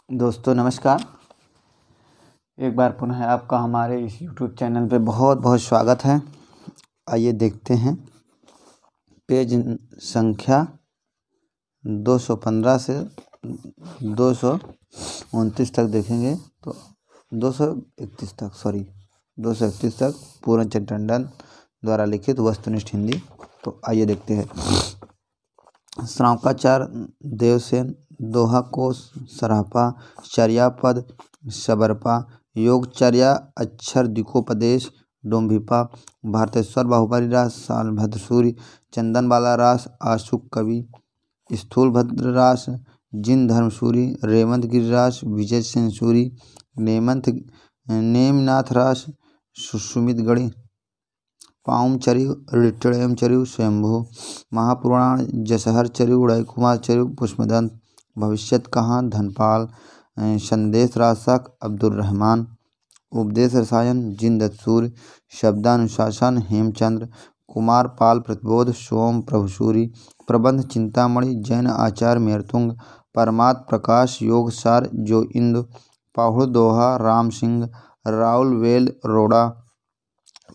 दोस्तों नमस्कार। एक बार पुनः आपका हमारे इस YouTube चैनल पे बहुत बहुत स्वागत है। आइए देखते हैं पेज संख्या 215 से 229 तक देखेंगे तो 231 तक पूर्णचंद्र टंडन द्वारा लिखित वस्तुनिष्ठ हिंदी। तो आइए देखते हैं। श्रावकाचार देवसेन, दोहा कोश, सरापा, चर्यापद, सबरपा, योगचर्या, अक्षर दिकोपदेश, डोम्भिपा, भारतेश्वर बाहुबली रास, सालभद्र सूर्य, चंदनबाला रास, आशुक कवि, स्थूलभद्र रास, जिन धर्मसूरी, रेवंत गिरिरास, विजय सेन सूरी, नेमनाथ रास, सुमितगढ़ी, पाउम चरिव, रिट्टड़ेम चरिव, स्वयंभू, महापुराण, जसहर चरिव, उड़य कुमार चरिव, पुष्पदंत, भविष्यत कहाँ, धनपाल, संदेश रासक, अब्दुल रहमान, उपदेश रसायन, जिन दत्सूर्य, शब्दानुशासन, हेमचंद्र, कुमार पाल प्रतिबोध, सोम प्रभुसूरी, प्रबंध चिंतामणि, जैन आचार्य मेरतुंग, परमात्म प्रकाश, योगसार जो इंदु, पाहुड़ दोहा, राम सिंह, राउल वेल रोड़ा,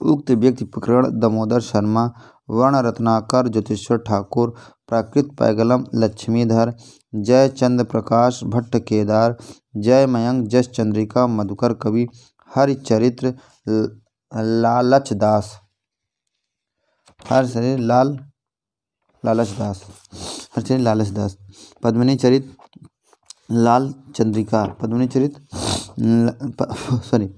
उक्त व्यक्ति प्रकरण, दामोदर शर्मा, वर्ण रत्नाकर, ज्योतिश्वर ठाकुर, प्राकृत पैगलम, लक्ष्मीधर, जय चंद्र प्रकाश, भट्ट केदार, जय मयंक, जस चंद्रिका, मधुकर कवि, हरिचरित्र, लालचदास, लालचदास, पद्मिनी चरित, लाल चंद्रिका,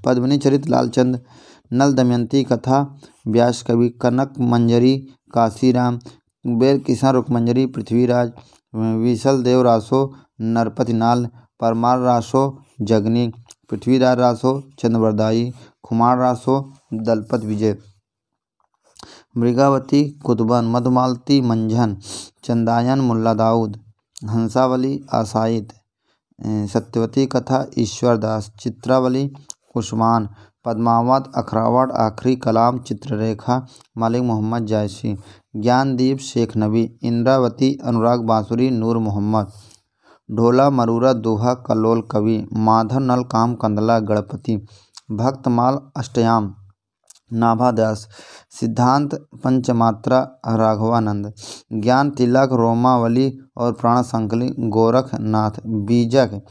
पद्मिनी चरित लालचंद, नल दमयंती कथा, व्यास कवि, कनक मंजरी, काशीराम, कुबेर किसान रुकमंजरी, पृथ्वीराज, विसल देव रासो, नरपति नाल, परमार रासो, जगनी, पृथ्वीराज रासो, चंद्रवरदाई, खुमार रासो, दलपत विजय, मृगावती, कुतुबन, मधुमालती, मंझन, चंदायन, मुल्ला दाऊद, हंसावली, आसाइद, सत्यवती कथा, ईश्वरदास, चित्रावली, उस्मान, पद्मावत, अखरावट, आखरी कलाम, चित्ररेखा, मालिक मोहम्मद जायसी, ज्ञानदीप, शेख नबी, इंद्रावती, अनुराग बांसुरी, नूर मोहम्मद, ढोला मरूरा, दोहा, कल्लोल कवि, माधव नल काम, कंदला, गणपति, भक्तमाल, अष्टयाम, नाभादास, सिद्धांत पंचमात्रा, राघवानंद, ज्ञान तिलक, रोमावली और प्राण संकली, गोरखनाथ, बीजक,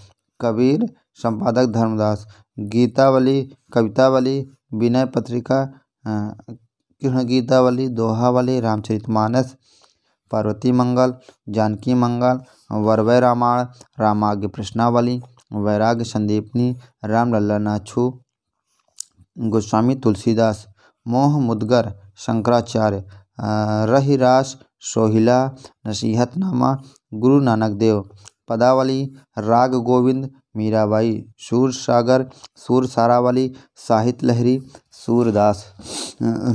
कबीर, संपादक धर्मदास, गीतावली, कवितावली, विनय पत्रिका, कृष्ण गीतावली, दोहावली, रामचरितमानस, पार्वती मंगल, जानकी मंगल, वरवय रामायण, रामाज्ञ प्रश्नावली, वैराग्य संदीपनी, रामलल्लानाथु, गोस्वामी तुलसीदास, मोह मुदगर, शंकराचार्य, रहिरास, सोहिला, नसीहतनामा, गुरु नानक देव, पदावली, राग गोविंद, मीराबाई, सूर सागर, सूर सारावली, साहित्य लहरी, सूरदास,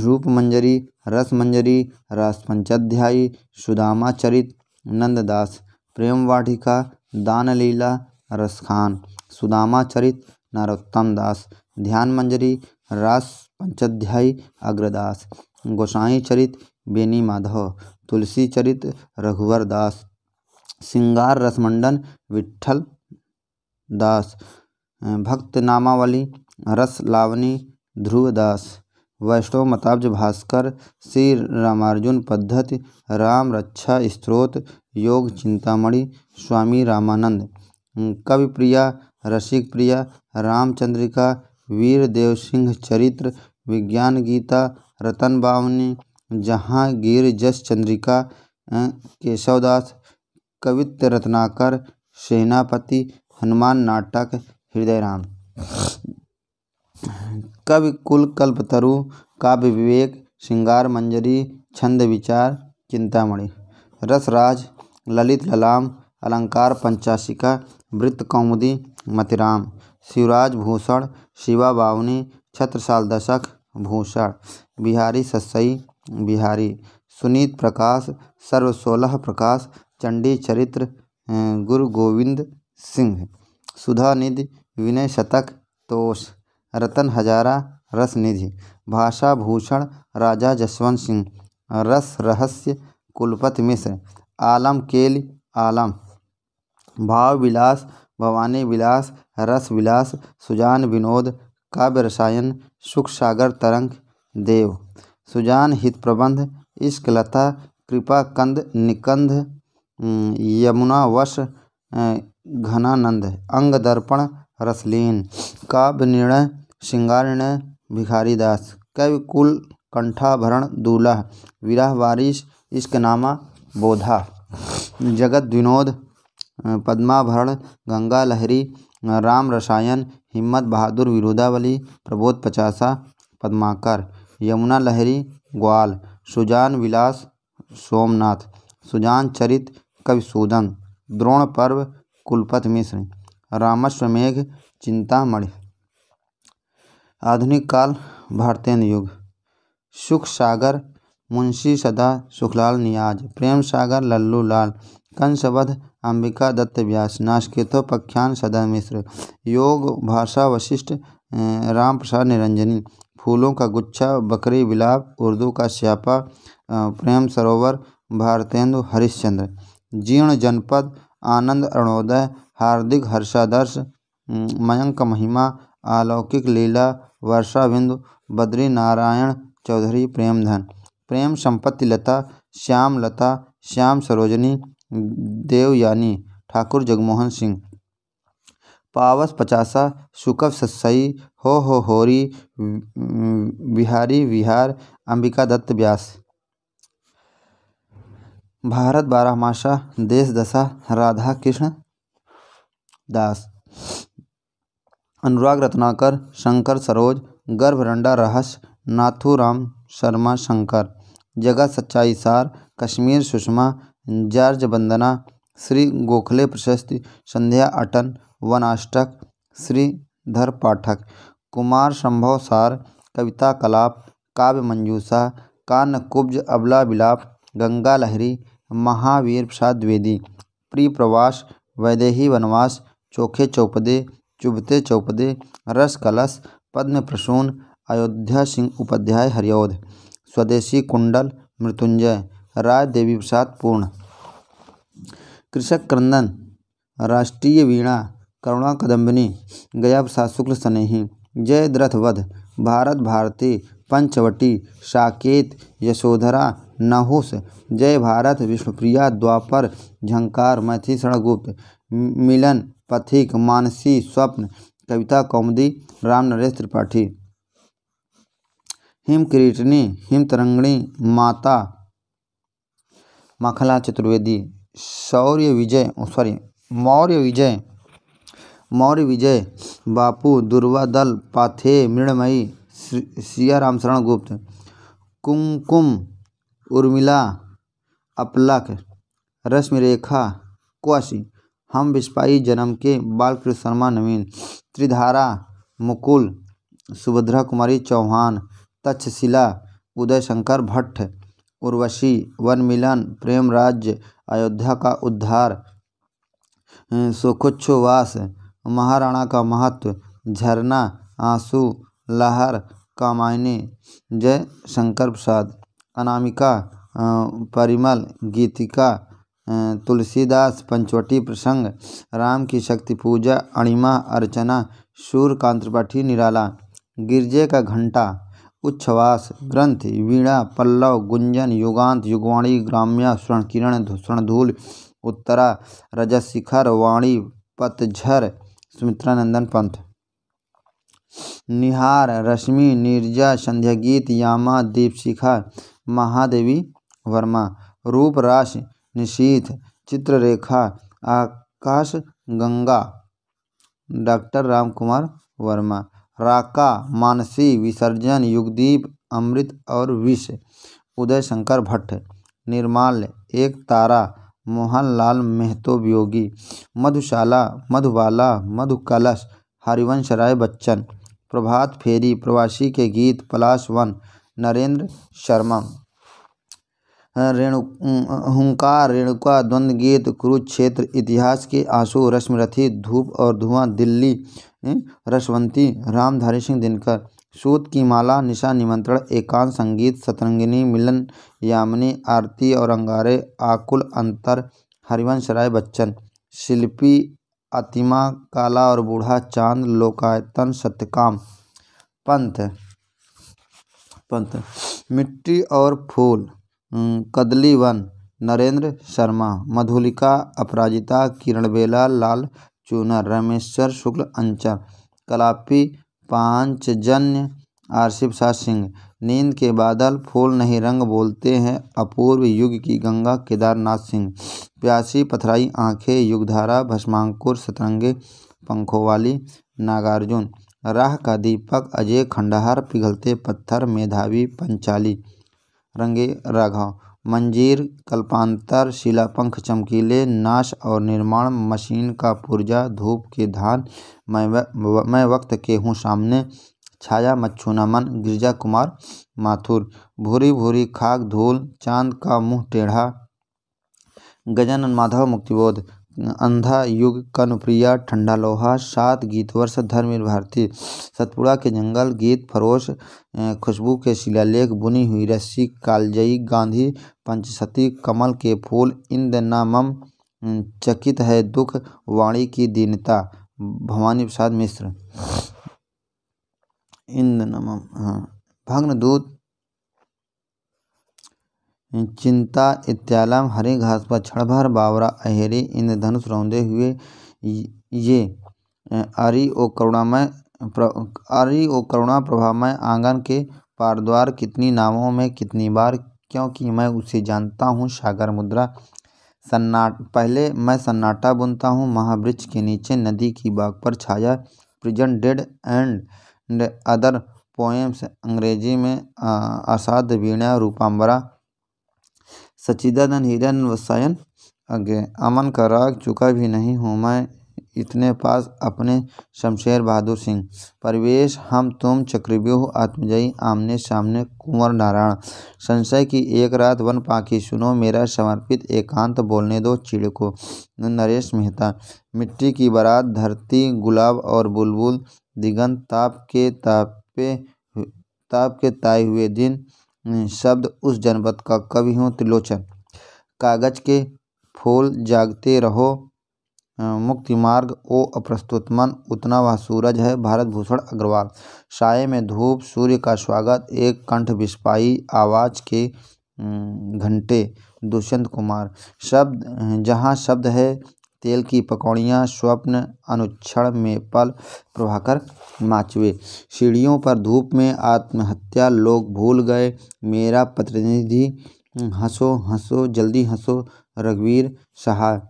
रूप मंजरी, रस मंजरी, रास पंचाध्यायी, सुदामा चरित, नंददास, प्रेम वाटिका, दान लीला, रसखान, सुदामा चरित, नरोत्तम दास, ध्यान मंजरी, रास पंचाध्यायी, अग्रदास, गोसाई चरित, बेनी माधव, तुलसी चरित, रघुवर दास, सिंगार रसमंडन, विट्ठल दास, भक्त नामावली, रस लावनी, ध्रुवदास, वैष्णव मताब्ज भास्कर, श्री रामार्जुन पद्धति, राम रक्षा स्तोत्र, योग चिंतामणि, स्वामी रामानंद, कवि प्रिया, रसिक प्रिया, रामचंद्रिका, वीर देव सिंह चरित्र, विज्ञान गीता, रतन बावनी, जहांगीर, जस चंद्रिका, केशवदास, कवित्त रत्नाकर, सेनापति, हनुमान नाटक, हृदय राम, कवि कुल कल्पतरु, काव्य विवेक, श्रृंगार मंजरी, छंद विचार, चिंतामणि, रसराज, ललित ललाम, अलंकार पंचाशिका, वृत्त कौमुदी, मतिराम, शिवराज भूषण, शिवा बावनी, छत्रसाल दशक, भूषण, बिहारी ससई, बिहारी, सुनीत प्रकाश, सर्व 16 प्रकाश, चंडी चरित्र, गुरु गोविंद सिंह, सुधा निधि, विनय शतक, तोष, रतन हजारा, रस निधि, भाषा भूषण, राजा जसवंत सिंह, रस रहस्य, कुलपति मिश्र, आलम केली, आलम, भाव विलास, भवानी विलास, रस विलास, सुजान विनोद, काव्य रसायन, सुख सागर तरंग, देव, सुजान हित प्रबंध, इश्क लता, कृपा कंद निकंद, यमुना वश, घनानंद, अंग दर्पण, रसलीन, काव्य निर्णय, श्रृंगार निर्णय, भिखारी दास, कवि कुल, कंठाभरण, दूल्हा, विरह वारिश, इश्कनामा, बोधा, जगत विनोद, पद्माभरण, गंगा लहरी, राम रसायन, हिम्मत बहादुर, विरोधावली, प्रबोध पचासा, पद्माकर, यमुना लहरी, ग्वाल, सुजान विलास, सोमनाथ, सुजान चरित, कविसूदन, द्रोण पर्व, कुलपति मिश्र, रामश्वमेघ, चिंतामणि। आधुनिक काल, भारतेंदु युग, सुख सागर, मुंशी सदा सुखलाल नियाज, प्रेम सागर, लल्लू लाल, कंसवध, अंबिका दत्त व्यास, नासकेतोपाख्यान, सदन मिश्र, योग भाषा वशिष्ठ, राम प्रसाद निरंजनी, फूलों का गुच्छा, बकरी विलाप, उर्दू का स्यापा, प्रेम सरोवर, भारतेंदु हरिश्चंद्र, जीर्ण जनपद, आनंद अरुणोदय, हार्दिक हर्षादर्श, मयंक महिमा, अलौकिक लीला, वर्षा बिंदु, बद्री नारायण चौधरी, प्रेमधन, प्रेम संपत्ति लता, श्याम लता, श्याम सरोजनी, देवयानी, ठाकुर जगमोहन सिंह, पावस पचासा, सुकव सत्सई, हो होरी, बिहारी विहार, अंबिका दत्त व्यास, भारत बारहमासा, देश दशा, राधा कृष्ण दास, अनुराग रत्नाकर, शंकर सरोज, गर्भरंडा रहस्य, नाथूराम शर्मा शंकर, जगत सच्चाई सार, कश्मीर सुषमा, जॉर्ज वंदना, श्री गोखले प्रशस्ति, संध्या अटन, वनाष्टक, श्रीधर पाठक, कुमार संभव सार, कविता कलाप, काव्य मंजूषा, कान्य कुब्ज, अबला विलाप, गंगा लहरी, महावीर प्रसाद द्विवेदी, प्री प्रवास, वैदेही वनवास, चोखे चौपदे, चुभते चौपदे, रस कलश, पद्म प्रसून, अयोध्या सिंह उपाध्याय हरिऔध, स्वदेशी कुंडल, मृत्युंजय, राय देवी प्रसाद पूर्ण, कृषक क्रंदन, राष्ट्रीय वीणा, करुणा कदम्बिनी, गया प्रसाद शुक्ल स्नेही, जय द्रथवध, भारत भारती, पंचवटी, साकेत, यशोधरा, नहुस, जय भारत, विष्णुप्रिया, द्वापर, झंकार, मैथिली शरणगुप्त, मिलन, पथिक, मानसी, स्वप्न, कविता कौमुदी, राम नरेश त्रिपाठी, हिम किरीटनी, हिम तरंगिणी, माता, माखनलाल चतुर्वेदी, मौर्य विजय, बापू, दुर्वादल, पाथेय, मृणमयी, सिया राम शरण गुप्त, कुमकुम, उर्मिला, अपलक, रश्मिरेखा, कुआसी, हम बिस्पाई जन्म के, बालकृष्ण शर्मा नवीन, त्रिधारा, मुकुल, सुभद्रा कुमारी चौहान, तक्षशिला, उदय शंकर भट्ट, उर्वशी, वन मिलन, प्रेम राज्य, अयोध्या का उद्धार, सुखोच्छ्वास, महाराणा का महत्व, झरना, आंसू, लहर, कामायनी, जय शंकर प्रसाद, अनामिका, परिमल, गीतिका, तुलसीदास, पंचवटी प्रसंग, राम की शक्ति पूजा, अणिमा, अर्चना, सूर्यकांत त्रिपाठी निराला, गिरजे का घंटा, उच्छ्वास, ग्रंथि, वीणा, पल्लव, गुंजन, युगांत, युगवाणी, ग्राम्या, स्वर्णकिरण, स्वर्णधूल, उत्तरा, रजशिखर, वाणी, पतझर, सुमित्रानंदन पंथ, निहार, रश्मि, नीरजा, संध्यागीत, यामा, दीपशिखा, महादेवी वर्मा, रूप राशि, निशीथ, चित्ररेखा, आकाश गंगा, डॉक्टर राम कुमार वर्मा, राका, मानसी, विसर्जन, युगदीप, अमृत और विष, उदय शंकर भट्ट, निर्माल्य, एक तारा, मोहनलाल मेहतो वियोगी, मधुशाला, मधुबाला, मधुकलश, हरिवंश राय बच्चन, प्रभात फेरी, प्रवासी के गीत, पलाश वन, नरेंद्र शर्मा, हुंकार, रेणुका, द्वंद्व गीत, कुरुक्षेत्र, इतिहास के आंसू, रश्मिरथी, धूप और धुआं, दिल्ली, रसवंती, रामधारी सिंह दिनकर, सूत की माला, निशा निमंत्रण, एकांत संगीत, सतरंगिनी, मिलन, यामिनी, आरती और अंगारे, आकुल अंतर, हरिवंश राय बच्चन, शिल्पी फातिमा, काला और बूढ़ा चांद, लोकायतन, सत्यकाम, पंथ, मिट्टी और फूल, कदली वन, नरेंद्र शर्मा, मधुलिका, अपराजिता, किरणबेला, लाल चूनर, रामेश्वर शुक्ल, अंचल, कलापी, पांचजन्य, आसिफ शाह सिंह, नींद के बादल, फूल नहीं रंग बोलते हैं, अपूर्व, युग की गंगा, केदारनाथ सिंह, प्यासी पथराई आंखें, युगधारा, भस्मांकुर, सतरंगे पंखों वाली, नागार्जुन, राह का दीपक, अजय खंडहर, पिघलते पत्थर, मेधावी, पंचाली, रंगे राघव, मंजीर, कल्पांतर, शिलापंख चमकीले, नाश और निर्माण, मशीन का पुर्जा, धूप के धान, मैं वक्त के हूँ सामने, छाया मच्छू न मन, गिरजा कुमार माथुर, भूरी भूरी खाक धूल, चांद का मुंह टेढ़ा, गजानन माधव, मुक्तिबोध, अंधा युग, कनुप्रिया, ठंडा लोहा, 7 गीतवर्ष, धर्मवीर भारती, सतपुड़ा के जंगल, गीत फरोश, खुशबू के शिलालेख, बुनी हुई रस्सी, कालजयी, गांधी, पंचसती, कमल के फूल, इंद नामम, चकित है दुख, वाणी की दीनता, भवानी प्रसाद मिश्र, इंद नमम, भग्नदूत, चिंता, इत्यालम, हरी घास पर क्षणभर, बावरा, अहेरी, इंद्रधनुष रौंदे हुए, ये आरी ओ करुणा प्रभामय, आंगन के पारद्वार, कितनी नावों में कितनी बार, क्योंकि मैं उसे जानता हूँ, सागर मुद्रा, पहले मैं सन्नाटा बुनता हूँ, महावृक्ष के नीचे, नदी की बाग पर छाया, prison dead and other poems, अंग्रेजी में, असाध्य वीणा, रूपांबरा, सच्चिदानंद हिरन वसायन, आगे, अमन का राग, चुका भी नहीं हूँ मैं इतने पास, अपने शमशेर बहादुर सिंह, परिवेश, हम तुम, चक्रव्यूह, आत्मजयी, आमने सामने, कुंवर नारायण, संशय की एक रात, वन पाखी सुनो, मेरा समर्पित एकांत, बोलने दो चिड़ को, नरेश मेहता, मिट्टी की बारात, धरती, गुलाब और बुलबुल, दिगंत, ताप के ताए हुए दिन, शब्द, उस जनपद का कवि हूँ, त्रिलोचन, कागज के फूल, जागते रहो, मुक्ति मार्ग, ओ अप्रस्तुत मन, उतना वह सूरज है, भारत भूषण अग्रवाल, साये में धूप, सूर्य का स्वागत, एक कंठ विस्पाई, आवाज के घंटे, दुष्यंत कुमार, शब्द, जहाँ शब्द है, तेल की पकौड़ियाँ, स्वप्न, अनुक्षण में पल, प्रभाकर माचवे, सीढ़ियों पर धूप में, आत्महत्या, लोग भूल गए, मेरा प्रतिनिधि, हंसो हंसो जल्दी हंसो, रघुवीर सहाय,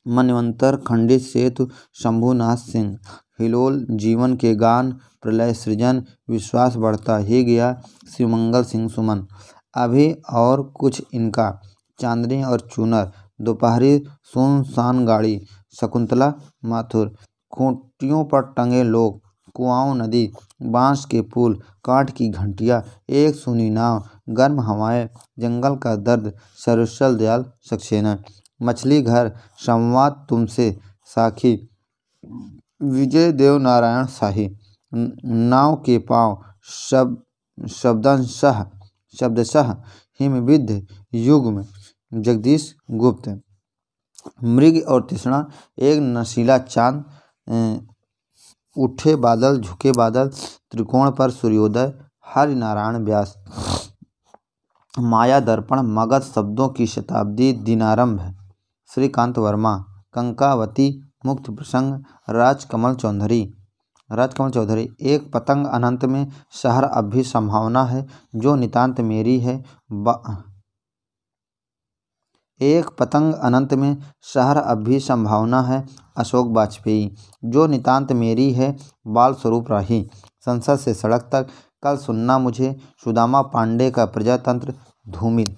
मनवंतर, खंडित सेतु, शंभुनाथ सिंह, हिलोल, जीवन के गान, प्रलय सृजन, विश्वास बढ़ता ही गया, शिवमंगल सिंह सुमन, अभी और कुछ इनका, चांदनी और चूनर, दोपहरी सुनसान गाड़ी, शकुंतला माथुर, खूंटियों पर टंगे लोग, कुआओं नदी, बांस के पुल, काठ की घंटियाँ, एक सुनी नाव, गर्म हवाएं, जंगल का दर्द, सर्वसल दयाल सक्सेना, मछली घर, संवाद तुमसे, साखी, विजय देव नारायण शाही, नाव के पांव, शब्दशः हिमविद्ध युग, जगदीश गुप्त, मृग और तृष्णा, एक नशीला चांद, उठे बादल, झुके बादल, त्रिकोण पर सूर्योदय, हरि नारायण व्यास, माया दर्पण, मगध शब्दों की शताब्दी, दिनारंभ, श्रीकांत वर्मा, कंकावती, मुक्त प्रसंग, राजकमल चौधरी, एक पतंग अनंत में, शहर अब भी संभावना है, जो नितांत मेरी है, एक पतंग अनंत में, शहर अब भी संभावना है, अशोक वाजपेयी, जो नितांत मेरी है, बाल स्वरूप राही, संसद से सड़क तक, कल सुनना मुझे, सुदामा पांडे का प्रजातंत्र, धूमिल,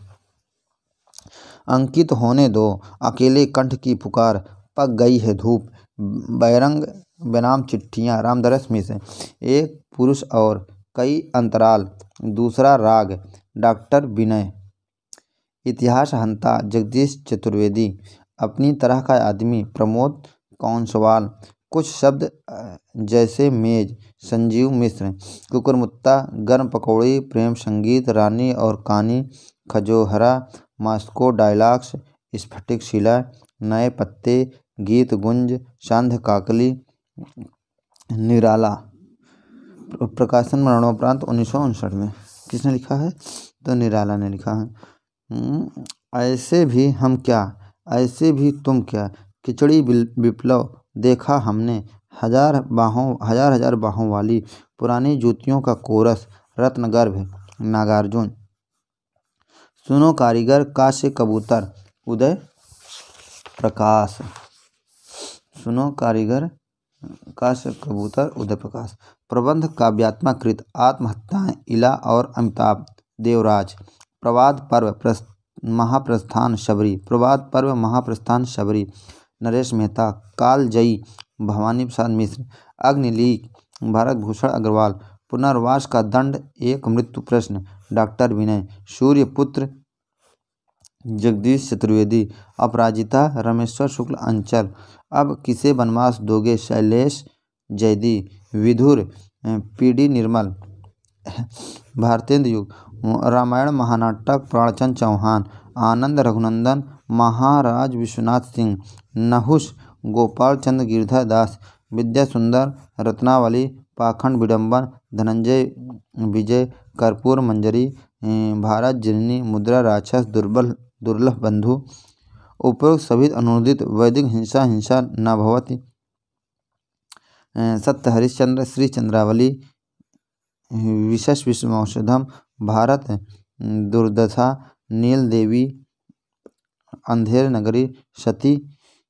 अंकित होने दो, अकेले कंठ की पुकार, पक गई है धूप, बैरंग बनाम चिट्ठियाँ, रामदरस मिश्र, एक पुरुष और कई अंतराल, दूसरा राग, डॉक्टर विनय, इतिहास हंता, जगदीश चतुर्वेदी, अपनी तरह का आदमी, प्रमोद कौंसवाल, कुछ शब्द जैसे मेज, संजीव मिश्र, कुकुरमुत्ता, गर्म पकौड़ी, प्रेम संगीत, रानी और कानी, खजोहरा, मास्को डायलॉग्स, स्फटिक शिला, नए पत्ते, गीत गुंज सांध्य काकली निराला। प्रकाशन मरणोपरांत 1959 में। किसने लिखा है? तो निराला ने लिखा है। ऐसे भी हम क्या, ऐसे भी तुम क्या, खिचड़ी विप्लव देखा हमने, हजार हजार बाहों वाली पुरानी जूतियों का कोरस, रत्नगर्भ नागार्जुन। सुनो कारीगर काश्य कबूतर उदय प्रकाश। सुनो कारीगर काश्य कबूतर उदय प्रकाश। प्रबंध काव्यात्मक कृत आत्महत्याएं इला और अमिताभ देवराज। प्रवाद पर्व महाप्रस्थान शबरी। प्रवाद पर्व महाप्रस्थान शबरी नरेश मेहता। कालजयी भवानी प्रसाद मिश्र। अग्निलीक भारत भूषण अग्रवाल। पुनर्वास का दंड एक मृत्यु प्रश्न डॉक्टर विनय। सूर्यपुत्र जगदीश चतुर्वेदी। अपराजिता रमेश्वर शुक्ल अंचल। अब किसे वनवास दोगे शैलेश जैदी। विधुर पीडी निर्मल। भारतेंद्र युग रामायण महानाटक प्राणचंद चौहान। आनंद रघुनंदन महाराज विश्वनाथ सिंह। नहुष गोपाल चंद्र गिरधर दास। विद्या सुंदर रत्नावली पाखंड विडंबन धनंजय विजय। कर्पूर मंजरी भारत जननी। मुद्रा राक्षस दुर्लभ बंधु। उपरोक्त सभी अनुदित वैदिक हिंसा न भवति। सत्य हरिश्चंद्र श्री चंद्रावली। विशेष विश्वौषधम भारत दुर्दशा नील देवी। अंधेर नगरी सती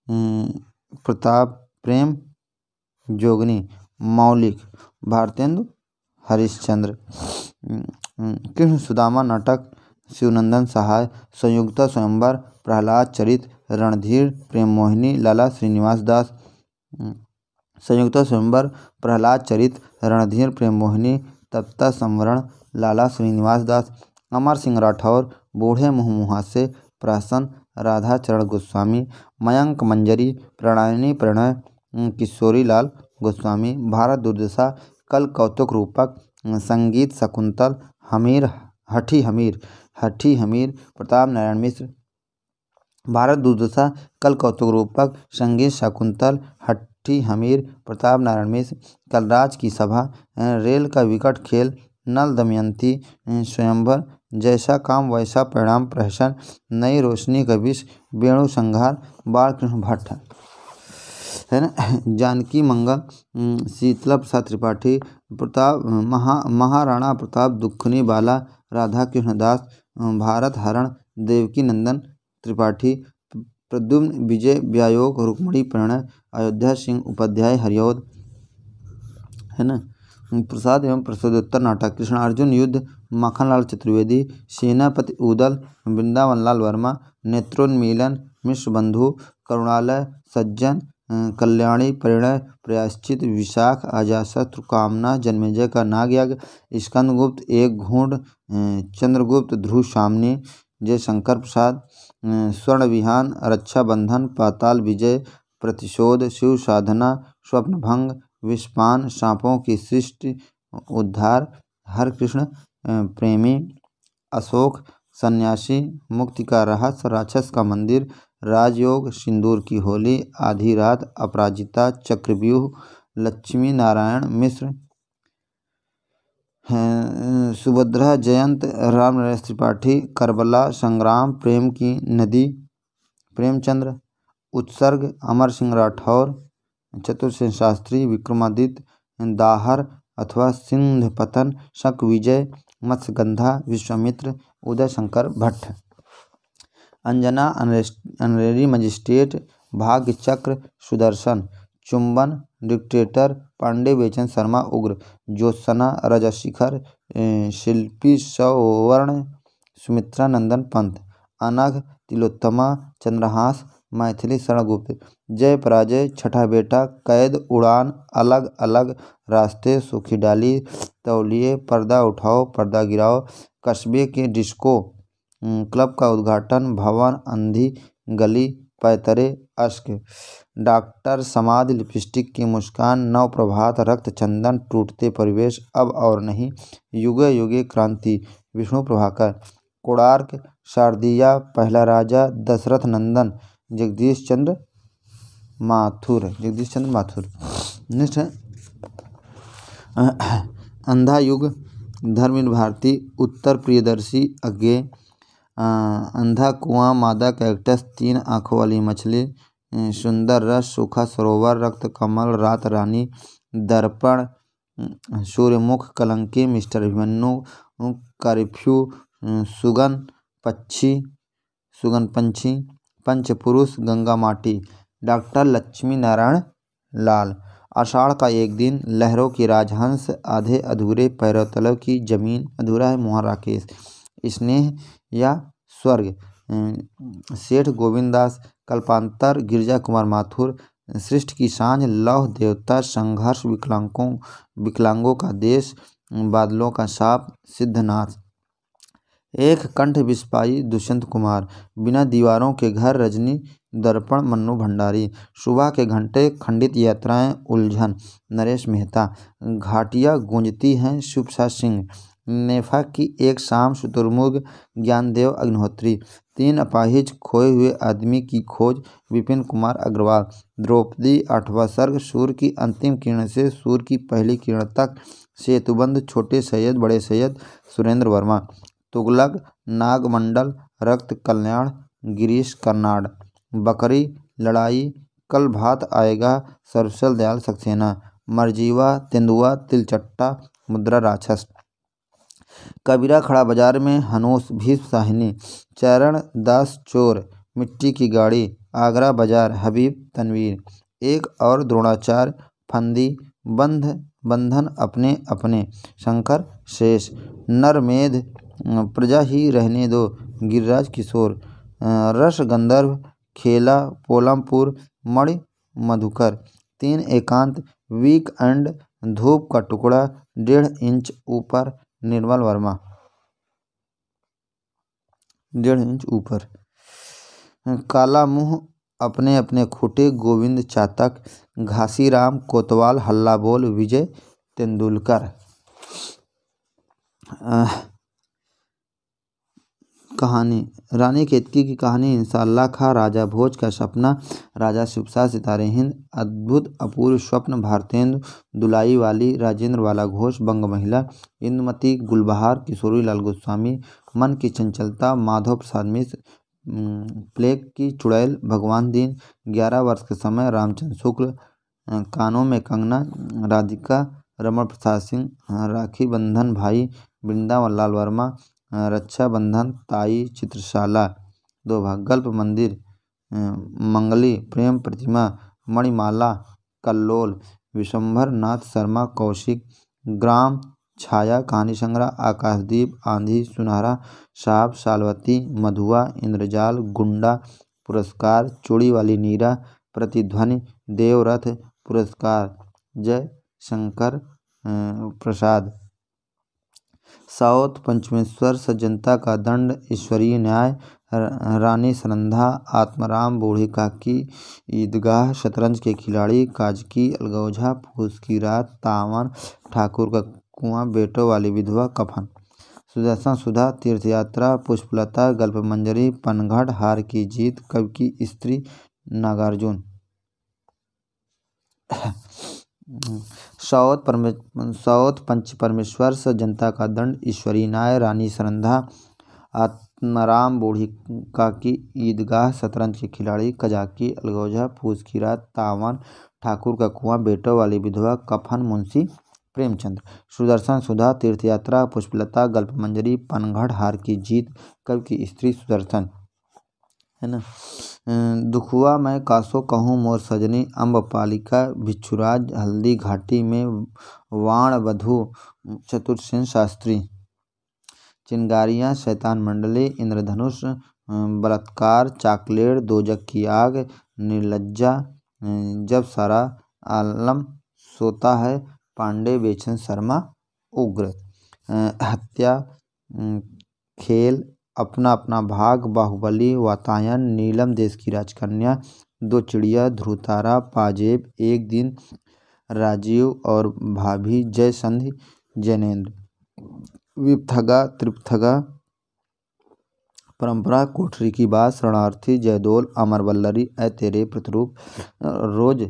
प्रताप प्रेम जोगनी। मौलिक भारतेंदु हरिश्चंद्र। कृष्ण सुदामा नाटक शिवनंदन सहाय। संयुक्ता स्वयंवर प्रहलाद चरित रणधीर प्रेम मोहिनी लाला श्रीनिवास दास। संयुक्ता स्वयंवर प्रहलाद चरित रणधीर प्रेम मोहिनी तप्ता संवरण लाला श्रीनिवास दास। अमर सिंह राठौर बूढ़े मुँह मुहासे प्रासन राधा चरण गोस्वामी। मयंक मंजरी प्रणयनी प्रणय किशोरी लाल गोस्वामी। भारत दुर्दशा कल कौतुक रूपक संगीत शकुंतल हमीर हठी हमीर प्रताप नारायण मिश्र। भारत दुर्दशा कल कौतुक रूपक संगीत शकुंतल हठी हमीर प्रताप नारायण मिश्र। कलराज की सभा रेल का विकट खेल नल दमयंती स्वयंवर। जैसा काम वैसा परिणाम प्रहसन नई रोशनी का विष वेणु संहार बालकृष्ण भट्ट है ना। जानकी मंगल शीतला प्रसाद त्रिपाठी। प्रताप महाराणा प्रताप दुखनी बाला राधा कृष्ण दास। भारत हरण देवकी नंदन त्रिपाठी। प्रद्युम्न विजय व्यायोग रुक्मणी प्रणय अयोध्या सिंह उपाध्याय हरिऔध है ना। प्रसाद एवं प्रसादोत्तर नाटक कृष्णार्जुन युद्ध माखनलाल चतुर्वेदी। सेनापति उदल वृंदावन लाल वर्मा। नेत्रोन्मीलन मिश्र बंधु। करुणालय सज्जन कल्याणी परिणय प्रायश्चित विशाख अजाशत्रु कामना जन्मेजय का नागयज्ञ। स्कंदगुप्त एक घूंड चंद्रगुप्त ध्रुव सामनी जयशंकर प्रसाद। स्वर्ण विहान रक्षाबंधन पाताल विजय प्रतिशोध शिव साधना स्वप्नभंग विषपान सांपों की सृष्टि उद्धार हरकृष्ण प्रेमी। अशोक सन्यासी मुक्ति का रहस्य राक्षस का मंदिर राजयोग सिंदूर की होली आधी रात अपराजिता चक्रव्यूह लक्ष्मी नारायण मिश्र। सुभद्रा जयंत राम नरेश त्रिपाठी। करबला संग्राम प्रेम की नदी प्रेमचंद्र। उत्सर्ग अमर सिंह राठौर चतुर्सेन शास्त्री। विक्रमादित्य दाहर अथवा सिंध पतन शक विजय मत्स्यगंधा विश्वामित्र उदय शंकर भट्ट। अंजना अनरेरी मजिस्ट्रेट भाग्य चक्र सुदर्शन। चुंबन डिक्टेटर पांडे बेचन शर्मा उग्र। ज्योत्सना रजशिखर शिल्पी सौवर्ण सुमित्रा नंदन पंत। अनघ तिलोत्तमा चंद्रहास मैथिली शरणगुप्त। जय पराजय छठा बेटा कैद उड़ान अलग अलग रास्ते सूखी डाली तौलिए पर्दा उठाओ पर्दा गिराओ। कस्बे के डिस्को क्लब का उद्घाटन भवन अंधी गली पैतरे अश्क। डॉक्टर समाधि लिपस्टिक की मुस्कान नव प्रभात रक्त चंदन टूटते परिवेश अब और नहीं युगे युगे क्रांति विष्णु प्रभाकर। कोणार्क शारदीया पहला राजा दशरथ नंदन जगदीश चंद्र माथुर, जगदीश चंद्र माथुर। नेक्स्ट है अंधा युग, धर्मवीर भारती, उत्तर प्रियदर्शी, अज्ञे, अंधा कुआं, मादा कैक्टस, 3 आँखों वाली मछली, सुंदर रस, सूखा सरोवर, रक्त कमल, रात रानी, दर्पण, सूर्यमुख, कलंकी, मिस्टर अभिमन्यु, कर्फ्यू, सुगन पंछी, पंचपुरुष, गंगा माटी। डॉक्टर लक्ष्मी नारायण लाल। आषाढ़ का एक दिन, लहरों की राजहंस, आधे अधूरे पैरों तले की जमीन, अधूरा है मोहन राकेश, स्नेह या स्वर्ग, सेठ गोविंददास, कल्पांतर, गिरजा कुमार माथुर, सृष्टि की सांझ, लौह देवता, संघर्ष, विकलांगों का देश, बादलों का साप, सिद्धनाथ। एक कंठ बिस्पाई, दुष्यंत कुमार, बिना दीवारों के घर, रजनी, दर्पण, मन्नू भंडारी, सुबह के घंटे, खंडित यात्राएं, उलझन, नरेश मेहता, घाटियां गूंजती हैं, शुभसा सिंह, नेफा की एक शाम, शुतुरमुर्ग, ज्ञानदेव अग्निहोत्री, 3 अपाहिज, खोए हुए आदमी की खोज, विपिन कुमार अग्रवाल, द्रौपदी, 8वां सर्ग, सूर्य की अंतिम किरण से सूर्य की पहली किरण तक, सेतुबंध, छोटे सैयद, बड़े सैयद, सुरेंद्र वर्मा, तुगलक, नागमंडल, रक्त कल्याण, गिरीश कर्नाड, बकरी, लड़ाई, कल भात आएगा, सरसल दयाल सक्सेना, मरजीवा, तेंदुआ, तिलचट्टा, मुद्रा राक्षस, कबीरा खड़ा बाजार में, हनूस, भीष्म साहिनी, चरण दास चोर, मिट्टी की गाड़ी, आगरा बाजार, हबीब तनवीर, एक और द्रोणाचार्य, फंदी, बंधन अपने अपने, शंकर शेष, नरमेध, प्रजा ही रहने दो, गिरिराज किशोर, रस गंधर्व, खेला, पोलमपुर, मणि मधुकर, 3 एकांत, वीक एंड, धूप का टुकड़ा, 1.5 इंच ऊपर, निर्मल वर्मा, 1.5 इंच ऊपर, काला मुंह, अपने अपने खूटे, गोविंद चातक, घासीराम कोतवाल, हल्ला बोल, विजय तेंदुलकर। कहानी, रानी केतकी की कहानी, इंशाअल्लाह खां, राजा भोज का सपना, राजा शिवशाह, सितारे हिंद, अद्भुत अपूर्व स्वप्न, भारतेंदु, दुलाई वाली, राजेंद्र वाला घोष, बंग महिला, इंदुमती, गुलबहार, किशोरी लाल गोस्वामी, मन की चंचलता, माधव प्रसाद मिश्र, प्लेग की चुड़ैल, भगवान दीन, 11 वर्ष के समय, रामचंद्र शुक्ल, कानों में कंगना, राधिका, रमण प्रसाद सिंह, राखी बंधन भाई, वृंदावन लाल वर्मा, रक्षा बंधन, ताई, चित्रशाला, 2 भाग, गल्प मंदिर, मंगली, प्रेम प्रतिमा, मणिमाला, कल्लोल, विशंभर नाथ शर्मा, कौशिक, ग्राम छाया, कहानी संग्रह, आकाशदीप, आंधी, सुनहरा, साहब, शालवती, मधुआ, इंद्रजाल, गुंडा पुरस्कार, चूड़ी वाली नीरा, प्रतिध्वनि, देवरथ पुरस्कार, जय शंकर प्रसाद, साउथ पंचमेश्वर, सज्जनता का दंड, ईश्वरीय न्याय, रानी संरंधा, आत्माराम, बूढ़ी काकी, ईदगाह, शतरंज के खिलाड़ी, काजकी, अलगौझा, फूस की रात, तावन, ठाकुर का कुआं, बेटों वाली विधवा, कफन, सुदर्शन सुधा, तीर्थयात्रा, पुष्पलता, गल्पमंजरी, पनघट, हार की जीत, कवि की स्त्री, नागार्जुन, साउथ पंच परमेश्वर, जनता का दंड, ईश्वरीय न्याय, रानी संरंधा, आत्माराम, बूढ़ी काकी, ईदगाह, शतरंज के खिलाड़ी, कजाकी, अलगौझा, फूस की रात, तावन, ठाकुर का कुआं, बेटों वाली विधवा, कफन, मुंशी प्रेमचंद, सुदर्शन सुधा, तीर्थयात्रा, पुष्पलता, गल्पमंजरी, पनघट, हार की जीत, कवि की स्त्री, सुदर्शन, है ना। दुखुआ मैं कासो कहूँ मोर सजनी, अम्बपालिका, भिक्षुराज, हल्दी घाटी में, वाण वधु, चतुर्सेन शास्त्री, चिंगारियाँ, शैतान मंडली, इंद्रधनुष, बलात्कार, चाकलेट, दोजक की आग, निर्लज्जा, जब सारा आलम सोता है, पांडे, बेचन शर्मा, उग्र, हत्या, खेल, अपना अपना भाग, बाहुबली, वातायन, नीलम देश की राजकन्या, 2 चिड़िया, ध्रुवतारा, पाजेब, एक दिन, राजीव और भाभी, जय संधि, जैनेन्द्र, विपथगा, त्रिपथगा, परंपरा कोठरी की बात, शरणार्थी, जयदोल, अमर वल्लरी, ऐ तेरे प्रतिरूप, रोज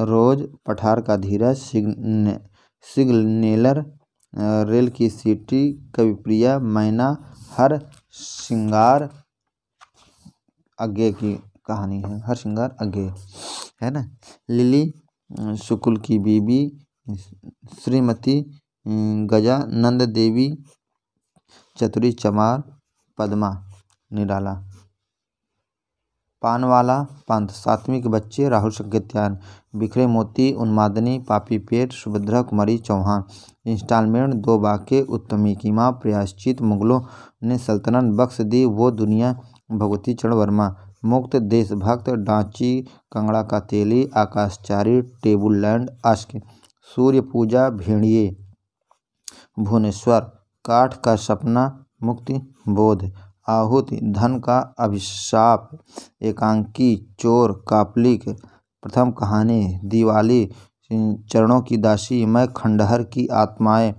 रोज पठार का धीरज, सिग्नेलर, रेल की सीटी, कविप्रिया, मैना, हर श्रृंगार आगे की कहानी है, हर श्रृंगार आगे है ना। लिली, शुक्ल की बीबी, श्रीमती, गजानंद देवी, चतुरी, चमार, पद्मा, निराला, पानवाला, पंथ, सात्विक बच्चे, राहुल संकेत्यायन, बिखरे मोती, उन्मादनी, पापी पेट, सुभद्रा कुमारी चौहान, इंस्टॉलमेंट, दो बाके, उत्तमी की माँ, प्रायश्चित, मुगलों ने सल्तनत बख्श दी वो दुनिया, भगवती चरण वर्मा, मुक्त, देशभक्त, डांची, कंगड़ा का तेली, आकाशचारी, टेबुल लैंड, अश्क, सूर्य पूजा, भेड़िए, भुवनेश्वर, काठ का सपना, मुक्ति बोध, आहुति, धन का अभिशाप, एकांकी, चोर, कापलिक, प्रथम कहानी, दिवाली, चरणों की दासी, मैं खंडहर की आत्माएं,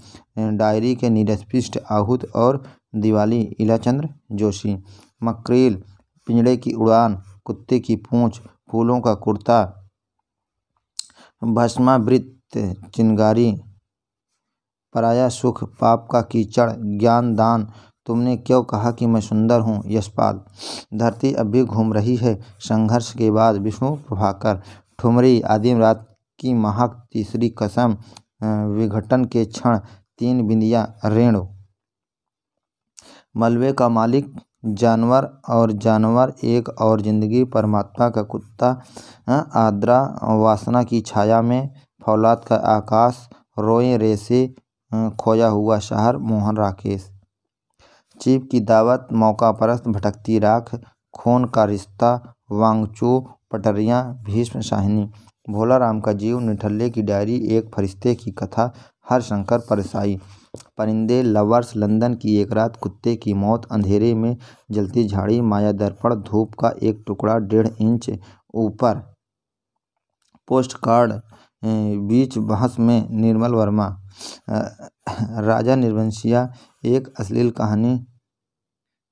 डायरी के निरस्पिष्ट, आहूत और दिवाली, इलाचंद्र जोशी, मक्रेल, पिंजड़े की उड़ान, कुत्ते की पूंछ, फूलों का कुर्ता, भस्मावृत, चिंगारी, पराया सुख, पाप का कीचड़, ज्ञान दान, तुमने क्यों कहा कि मैं सुंदर हूँ, यशपाल, धरती अब भी घूम रही है, संघर्ष के बाद, विष्णु प्रभाकर, ठुमरी, आदिम रात की महक, तीसरी कसम, विघटन के क्षण, तीन बिंदियाँ, रेणु, मलबे का मालिक, जानवर एक और जिंदगी, परमात्मा का कुत्ता, आद्रा, वासना की छाया में, फौलाद का आकाश, रोए रेसे, खोया हुआ शहर, मोहन राकेश, चीप की दावत, मौका परस्त, भटकती राख, खून का रिश्ता, वांगचू, पटरियाँ, भीष्म शाहिनी, भोला राम का जीव, निठल्ले की डायरी, एक फरिश्ते की कथा, हरशंकर परसाई, परिंदे, लवर्स, लंदन की एक रात, कुत्ते की मौत, अंधेरे में जलती झाड़ी, माया दर्पण, धूप का एक टुकड़ा 1.5 इंच ऊपर, पोस्ट कार्ड, बीच बहस में, निर्मल वर्मा, राजा निर्वंशिया, एक अश्लील कहानी,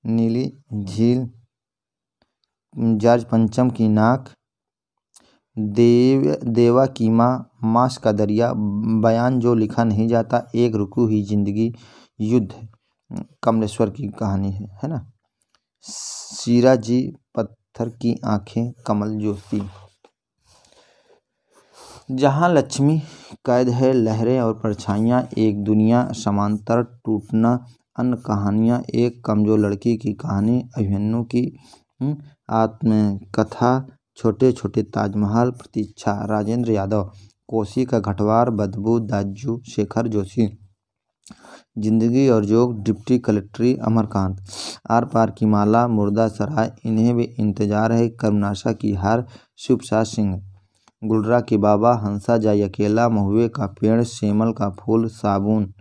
नीली झील, जॉर्ज पंचम की नाक, देवा की माँ, मांस का दरिया, बयान जो लिखा नहीं जाता, एक रुकी हुई जिंदगी, युद्ध, कमलेश्वर की कहानी है ना, शीरा जी, पत्थर की आंखें, कमल जोशी, जहाँ लक्ष्मी कैद है, लहरें और परछाइयाँ, एक दुनिया, समांतर, टूटना, अन्य कहानियाँ, एक कमजोर लड़की की कहानी, अभिमन्यु की आत्मकथा, छोटे छोटे ताजमहल, प्रतीक्षा, राजेंद्र यादव, कोसी का घटवार, बदबू, दाजू, शेखर जोशी, जिंदगी और जोग, डिप्टी कलेक्ट्री, अमरकांत, आर पार की माला, मुर्दा सराय, इन्हें भी इंतजार है, कर्मनाशा की हार, शिव प्रसाद सिंह, गुलरा के बाबा, हंसा जाए अकेला, महुए का पेड़, सेमल का फूल, साबुन,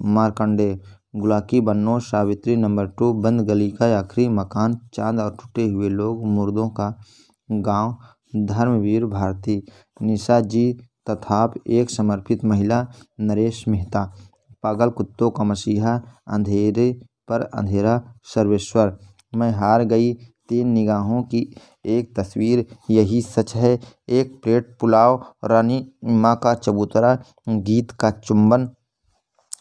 मार्कंडे, गुलाकी बन्नो, सावित्री नंबर 2, बंद गली का आखिरी मकान, चांद और टूटे हुए लोग, मुर्दों का गांव, धर्मवीर भारती, निशा जी तथाप, एक समर्पित महिला, नरेश मेहता, पागल कुत्तों का मसीहा, अंधेरे पर अंधेरा, सर्वेश्वर, मैं हार गई, 3 निगाहों की एक तस्वीर, यही सच है, एक प्लेट पुलाव, रानी माँ का चबूतरा, गीत का चुंबन,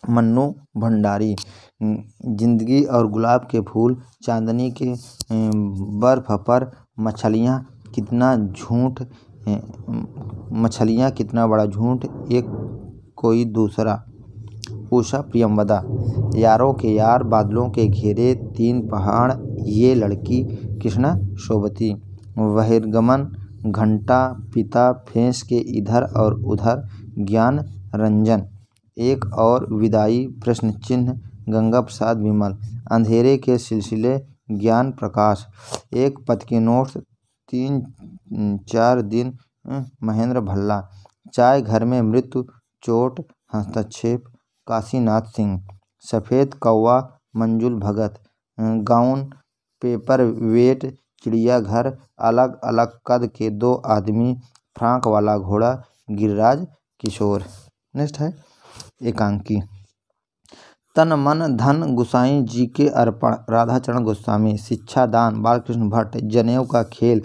मन्नू भंडारी, जिंदगी और गुलाब के फूल, चांदनी के बर्फ पर, मछलियाँ कितना झूठ, मछलियाँ कितना बड़ा झूठ, एक कोई दूसरा, उषा प्रियंवदा, यारों के यार, बादलों के घेरे, 3 पहाड़, ये लड़की, कृष्णा शोभती, बहिर्गमन, घंटा, पिता, फेंस के इधर और उधर, ज्ञान रंजन, एक और विदाई, प्रश्न चिन्ह, गंगा प्रसाद विमल, अंधेरे के सिलसिले, ज्ञान प्रकाश, एक पद के नोट्स, 3-4 दिन, महेंद्र भल्ला, चाय घर में मृत्यु, चोट, हस्तक्षेप, काशीनाथ सिंह, सफ़ेद कौवा, मंजुल भगत, गाउन, पेपर वेट, चिड़ियाघर, अलग अलग कद के 2 आदमी, फ्रांक वाला घोड़ा, गिरिराज किशोर। नेक्स्ट है एकांकी, तन मन धन गोसाई जी के अर्पण राधाचरण गोस्वामी। शिक्षा दान बालकृष्ण भट्ट। जनेऊ का खेल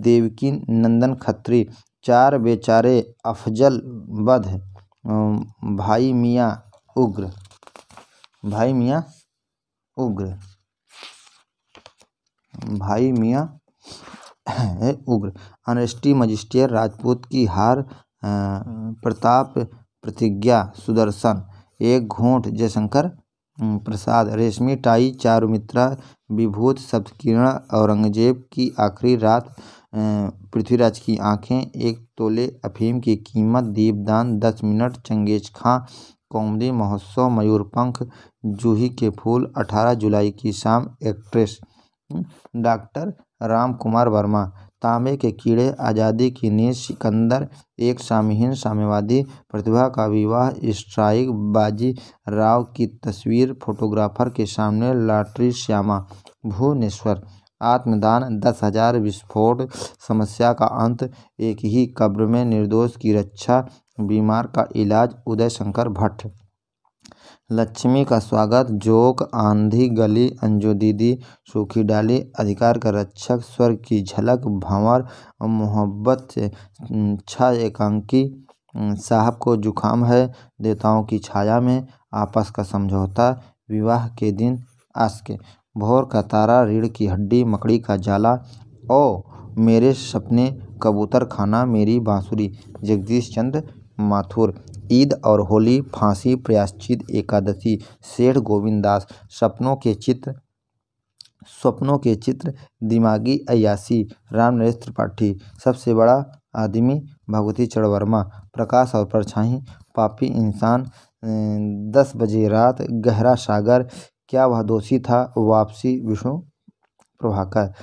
देवकी नंदन खत्री। चार बेचारे अफजल वध भाई मियाँ उग्र। भाई मियाँ उग्र। अनेस्टी मजिस्टर राजपूत की हार प्रताप प्रतिज्ञा सुदर्शन। एक घूंट जयशंकर प्रसाद। रेशमी टाई चारुमित्रा विभूत सप्तकिरण। औरंगजेब की आखिरी रात पृथ्वीराज की आंखें। एक तोले अफीम की कीमत। दीपदान 10 मिनट। चंगेज खां कौमुदी महोत्सव। मयूरपंख जूही के फूल 18 जुलाई की शाम। Actress doctor Ram Kumar Verma. तांबे के कीड़े आज़ादी की नींद। सिकंदर एक सामहीन साम्यवादी। प्रतिभा का विवाह। स्ट्राइक बाजी राव की तस्वीर फोटोग्राफर के सामने। लॉटरी श्यामा भुवनेश्वर। आत्मदान 10,000 विस्फोट। समस्या का अंत एक ही कब्र में। निर्दोष की रक्षा। बीमार का इलाज उदय शंकर भट्ट। लक्ष्मी का स्वागत। जोक आंधी गली। अंजू दीदी सूखी डाली। अधिकार का रक्षक। स्वर्ग की झलक। भंवर मोहब्बत से छा एकांकी। साहब को जुकाम है। देवताओं की छाया में। आपस का समझौता। विवाह के दिन आस्के। भोर का तारा। रीढ़ की हड्डी। मकड़ी का जाला। ओ मेरे सपने कबूतर खाना। मेरी बांसुरी जगदीश चंद्र माथुर। ईद और होली। फांसी प्रायश्चित। एकादशी सेठ गोविंद दास। सपनों के चित्र दिमागी अय्यासी रामनरेश त्रिपाठी। सबसे बड़ा आदमी भगवती चरण वर्मा। प्रकाश और परछाई पापी इंसान। 10 बजे रात। गहरा सागर। क्या वह दोषी था। वापसी विष्णु प्रभाकर।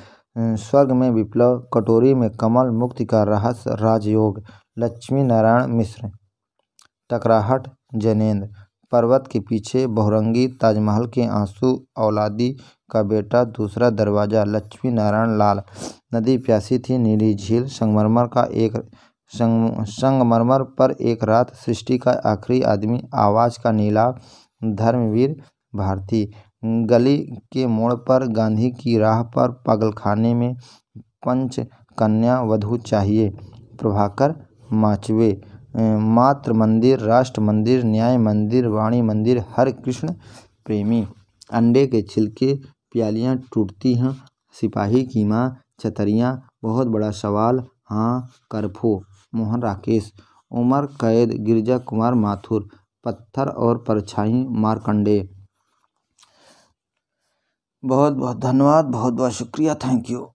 स्वर्ग में विप्लव। कटोरी में कमल। मुक्ति का रहस्य। राजयोग लक्ष्मी नारायण मिश्र। टकराहट जैनेन्द्र। पर्वत के पीछे बहुरंगी। ताजमहल के आंसू। औलादी का बेटा। दूसरा दरवाजा लक्ष्मी नारायण लाल। नदी प्यासी थी। नीली झील। संगमरमर पर एक रात। सृष्टि का आखिरी आदमी। आवाज का नीलाव। धर्मवीर भारती। गली के मोड़ पर। गांधी की राह पर। पागलखाने में। पंच कन्या वधू चाहिए। प्रभाकर माचवे। मातृ मंदिर। राष्ट्र मंदिर। न्याय मंदिर। वाणी मंदिर। हरे कृष्ण प्रेमी। अंडे के छिलके। प्यालियाँ टूटती हैं। सिपाही की माँ। छतरियाँ। बहुत बड़ा सवाल। हाँ कर्फ्यू। मोहन राकेश। उमर कैद। गिरिजा कुमार माथुर। पत्थर और परछाई मार्कंडेय। बहुत बहुत धन्यवाद। बहुत बहुत शुक्रिया। Thank you.